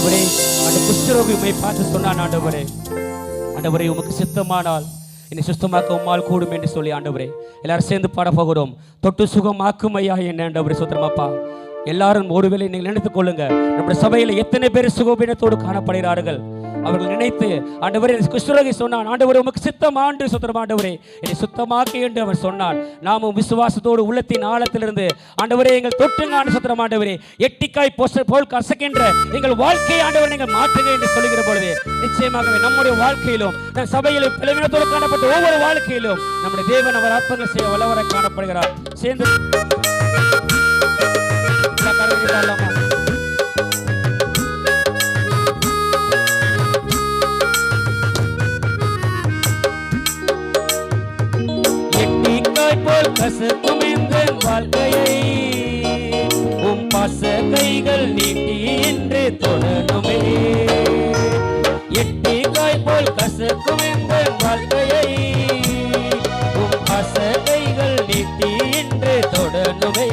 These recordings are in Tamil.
ஆண்டவரே, அந்த குஷ்டரோகி உம்மை பார்த்து சொன்னான் ஆண்டவரே, ஆண்டவரே உமக்கு சித்தமானால் என்னை சுத்தமாக்க உம்மால் கூடும் என்று சொல்லி ஆண்டவரே எல்லாரும் சேர்ந்து பாட போகிறோம். தொட்டு சுகமாக்கும் ஐயா என்ன ஆண்டவரே சுத்திரமாப்பா. எல்லாரும் ஒருவேளை நீங்கள் நினைத்துக் கொள்ளுங்க, நம்முடைய சபையில் எத்தனை பேர் சுகபீனத்தோடு காணப்படுகிறார்கள். அவர்கள் நினைத்து ஆண்டவரே குஷ்டரோகி சொன்னான், ஆண்டவரே உமக்கு சித்தம் ஆண்டு சுத்தம் ஆண்டவரே என்னை சுத்தமாக்கி என்று அவர் சொன்னான். நாமும் விசுவாசத்தோடு உள்ளத்தின் ஆழத்திலிருந்து ஆண்டவரே எங்கள் தொட்டுங்க ஆண்டு சுத்தம் ஆண்டவரே எட்டிக்காய் போல் கசக்கின்ற எங்கள் வாழ்க்கையை ஆண்டவரை நீங்கள் மாற்றுங்க என்று சொல்லுகிற பொழுது நிச்சயமாகவே நம்முடைய வாழ்க்கையிலும் நம் சபையிலும் பிளவினத்தோடு காணப்பட்ட ஒவ்வொரு வாழ்க்கையிலும் நம்முடைய தேவன் அவர் அற்புதங்கள் செய்ய வல்லவராய் காணப்படுகிறார். சேர்ந்து கசக்கும் இந்த வாழ்க்கையை உம் பாச கைகள் நீட்டி என்று தொடருமே. எட்டி காய் போல் கசக்கும் இந்த வாழ்க்கையை உம் பாச கைகள் நீட்டி என்று தொடருமே.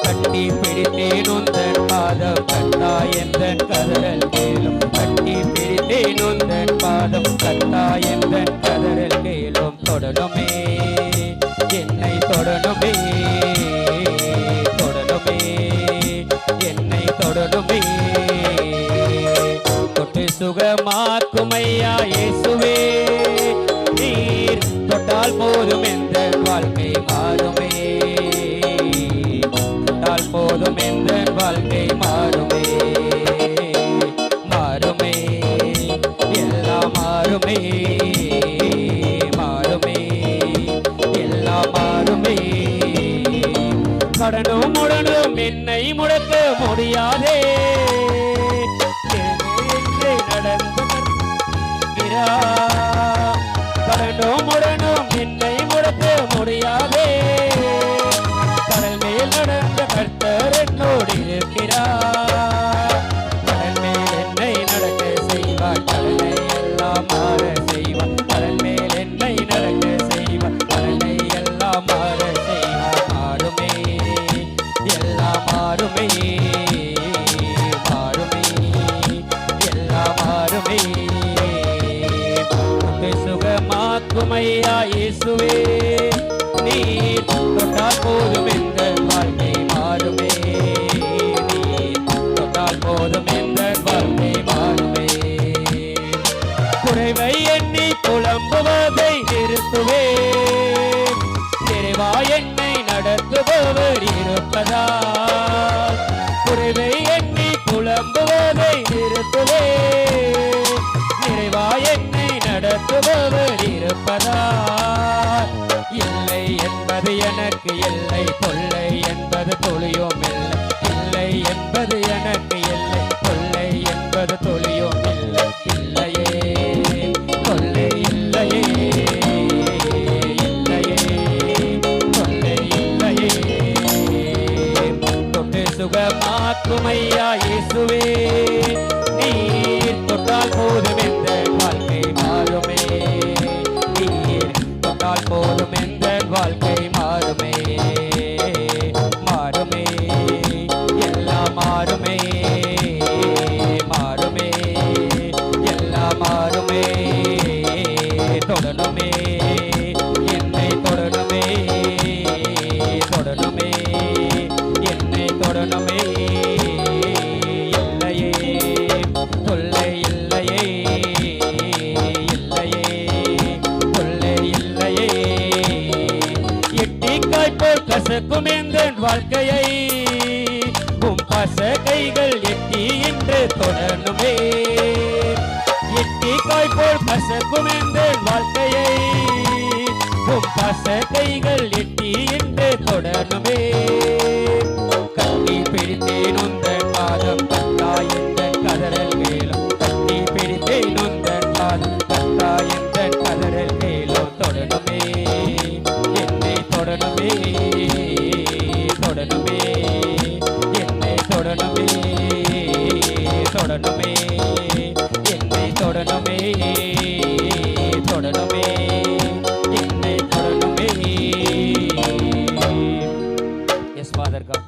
கட்டி பிடித்தேன் உந்தன் பாதம் கத்தா எந்தன் கதறல் கேளும். கட்டி பிடித்தேன் உந்தன் பாதம் கத்தா எந்தன் கதறல் கேளும். தொடருமே என்னை தொடருமே, தொடருமே என்னை தொடருமே. தொட்டு சுகமாக்கும் ஐயா இயேசுவே, நீர் தொட்டால் போதும் எந்த வாழ்க்கை மாறுமே. தொட்டால் போதும் எந்த வாழ்க்கை மாறுமே. மாறுமே எல்லாம் மாறுமே. கடனும் உடனும் என்னை முடக்க முடியாதே. நடந்து கடனும் உடனும் என்னை முடக்க முடியாதே. கடல் மேல் நடந்த கர்த்தர் என்னோடு இருக்கிறார். கடல் மேல் என்னை நடக்க செய்வார், கடலை எல்லாம் மாற செய்வார். கடல் மேல் என்னை நடக்க செய்வார், கடலை எல்லாம் மாற செய்வார். மாறுமே எல்லாம் மாறுமே, மாறுமே எல்லாம் மாறுமே. சுகமாக்கும் ஐயா இயேசுவே, நீர் தொட்டால் போதும் எந்த வாழ்க்கை மாறுமே. நீர் தொட்டால் போதும் எந்த வாழ்க்கை மாறுமே. குறைவை எண்ணி புலம்புவதை நிறுத்துவே. நிறைவா என்னை நடத்துபவர் இருப்பதால். குறைவை எண்ணி புலம்புவதை நிறுத்துவே. நிறைவா என்னை நடத்துபவர் இருப்பதால். இல்லை என்பது எனக்கு இல்லை, தொல்லை என்பது தொழியும் இல்லை. இல்லை என்பது எனக்கு இல்லை, தொல்லை என்பது தொழியும் இல்லை. இல்லையே தொல்லை இல்லையே, சுகமாக்கும் ஐயா இயேசுவே, நீர் தொட்டால் போதும் எந்த வாழ்க்கை மாறுமே. நீர் தொட்டால் போதும் எந்த வாழ்க்கை மாறுமே. மாறுமே எல்லாம் மாறுமே. மாறுமே எல்லாம் மாறுமே. தொடருமே என்னை தொடருமே. தொடருமே என்னை தொடருமே. இல்லையே தொல்லை இல்லையே, இல்லையே தொல்லை இல்லையே. எட்டிக்காய் போல் கசக்கும் எந்த வாழ்க்கையை உம் பாச கைகள் எட்டி என்று தொடருமே. எட்டிக்காய் போல் கசக்கும் எந்த வாழ்க்கையை உம் பாச கைகள் எட்டி என்று தொடருமே. கட்டி பிடித்தேன் உந்தன் பாதம் கத்தா எந்தன் கதறல் கேளும். கட்டி பிடித்தேன் உந்தன் பாதம் கத்தா எந்தன் கதறல் கேளும். தொடருமே என்னை தொடருமே. தொடருமே என்னை தொடருமே. தொடருமே என்னை தொடருமே. தொடருமே என்னை தொடருமே. S father God.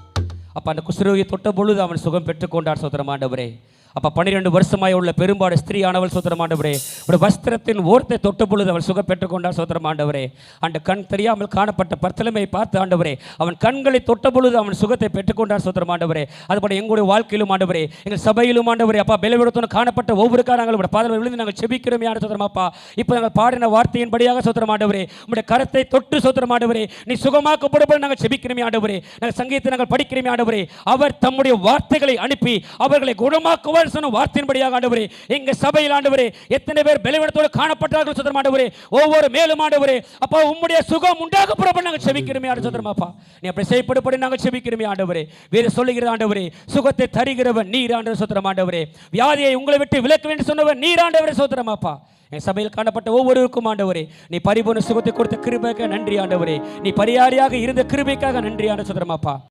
அப்போ அந்த குஷ்டரோகி தொட்ட பொழுது அவன் சுகம் பெற்றுக்கொண்டார் சோதரம் ஆண்டவரே. அப்போ 12 வருஷமாய் உள்ள பெரும்பாடு ஸ்திரீ ஆனவள் சோதரம் ஆண்டவரே, ஒரு வஸ்திரத்தின் ஓரத்தை தொட்ட பொழுது அவள் சுகம் பெற்றுக்கொண்டார் சோதரம் ஆண்டவரே. அந்த கண் தெரியாமல் காணப்பட்ட பர்த்தலமை பார்த்து ஆண்டவரே, அவன் கண்களை தொட்ட பொழுது அவன் சுகத்தை பெற்றுக்கொண்டார் சோதரம் ஆண்டவரே. அதுபோல எங்களுடைய வாழ்க்கையிலும் ஆண்டவரே, எங்கள் சபையிலும் ஆண்டவரே அப்பா, பலவீனத்தோடு காணப்பட்ட ஒவ்வொரு காரணங்களும் பாதத்தில் விழுந்து நாங்கள் செபிக்கிறோம் யார் சோதரம் அப்பா. இப்போ நாங்கள் பாடின வார்த்தையின்படியாக சோதரம் ஆண்டவரே, உங்களுடைய கரத்தை தொட்டு சோதரம் ஆண்டவரே, நீ சுகமாக்கப்படும்போது நாங்கள் செபிக்கிறோம் ஆண்டவரே. நாங்கள் சங்கீதத்தை நாங்கள் படிக்கிறோம் ஆண்டவரே. அவர் தம்முடைய வார்த்தைகளை அனுப்பி அவர்களை குணமாக்குவார் சொன்ன வார்த்தையின்படியாக ஆண்டவரே, எங்க சபையில் ஆண்டவரே எத்தனை பேர் பலவீனத்தோடு காணப்பட்டார்கள் சோதரம் ஆண்டவரே, ஒவ்வொரு மேலும் ஆண்டவரே அப்பா உம்முடைய சுகம் உண்டாக புறப்பட நாங்கள் செபிக்கிறோம் ஆண்டவரே சோதரம் அப்பா. நீ அப்படி செய்யப்படும்படி நாங்கள் செபிக்கிறோம் ஆண்டவரே. வேறு சொல்லுகிற ஆண்டவரே, சுகத்தை தருகிறவர் நீர் ஆண்டவர் சோதரம் ஆண்டவரே. வியாதியை உங்களை விட்டு விலக்க வேண்டும் சொன்னவர் நீர் ஆண்டவரே சோதரம் அப்பா. என் சபையில் காணப்பட்ட ஒவ்வொருவருக்கும் ஆண்டவரே, நீ பரிபூர்ண சுகத்தை கொடுத்த கிருபைக்காக நன்றி ஆண்டவரே. நீ பரிகாரியாக இருந்த கிருபைக்காக நன்றி ஆண்டவர் சோதரம் அப்பா.